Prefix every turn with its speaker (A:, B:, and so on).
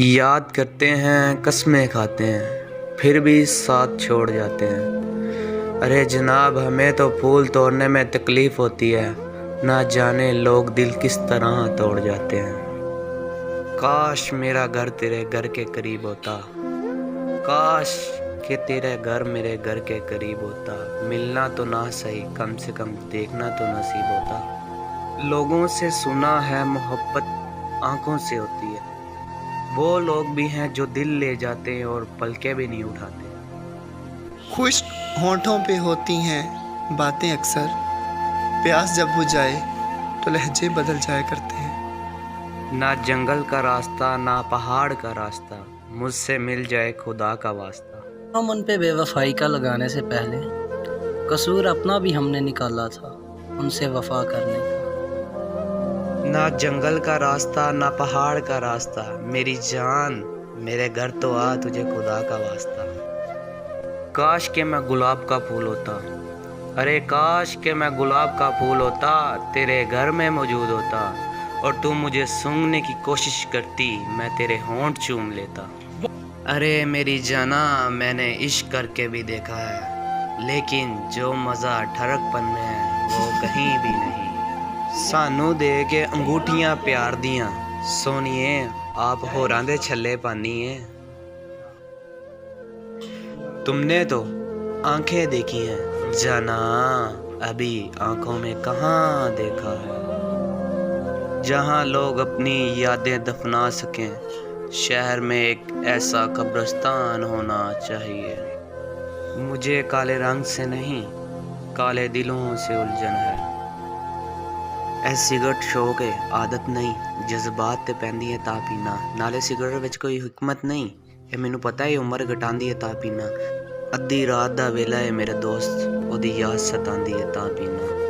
A: یاد کرتے ہیں، قسمیں کھاتے ہیں، پھر بھی ساتھ چھوڑ جاتے ہیں۔ ارے جناب، ہمیں تو پھول توڑنے میں تکلیف ہوتی ہے، نہ جانے لوگ دل کس طرح توڑ جاتے ہیں۔ کاش میرا گھر تیرے گھر کے قریب ہوتا، کاش کہ تیرا گھر میرے گھر کے قریب ہوتا، ملنا تو نہ صحیح، کم سے کم دیکھنا تو نصیب ہوتا۔ لوگوں سے سنا ہے محبت آنکھوں سے ہوتی ہے، وہ لوگ بھی ہیں جو دل لے جاتے ہیں اور پلکیں بھی نہیں اٹھاتے۔
B: خشک ہونٹوں پہ ہوتی ہیں باتیں اکثر، پیاس جب بجھ جائے تو لہجے بدل جایا کرتے ہیں۔
A: نہ جنگل کا راستہ نہ پہاڑ کا راستہ، مجھ سے مل جائے خدا کا واسطہ۔
C: ہم ان پہ بے وفائی کا لگانے سے پہلے قصور اپنا بھی ہم نے نکالا تھا ان سے وفا کرنے کا۔
A: نہ جنگل کا راستہ نہ پہاڑ کا راستہ، میری جان میرے گھر تو آ، تجھے خدا کا واسطہ۔ کاش کہ میں گلاب کا پھول ہوتا، ارے کاش کہ میں گلاب کا پھول ہوتا، تیرے گھر میں موجود ہوتا، اور تو مجھے سونگھنے کی کوشش کرتی، میں تیرے ہونٹ چوم لیتا۔ ارے میری جانا، میں نے عشق کر کے بھی دیکھا ہے، لیکن جو مزہ ٹھڑک پن میں ہے وہ کہیں بھی نہیں۔ سانو دے کے انگوٹھیاں پیار دیاں، سونیے آپ ہوراں دے چھلے پانیے۔ تم نے تو آنکھیں دیکھی ہیں جانا، ابھی آنکھوں میں کہاں دیکھا ہے۔ جہاں لوگ اپنی یادیں دفنا سکیں، شہر میں ایک ایسا قبرستان ہونا چاہیے۔ مجھے کالے رنگ سے نہیں، کالے دلوں سے الجھن ہے۔ اے سگرٹ شوق ہے عادت نہیں، جذبات تے پیندی ہے تا پینا، نالے سگرٹ وچ کوئی حکمت نہیں، اے مینوں پتہ ہے عمر گھٹاندی ہے تا پینا۔ ادھی رات دا ویلا ہے میرے دوست، او دی یاد ستاندی ہے تا پینا۔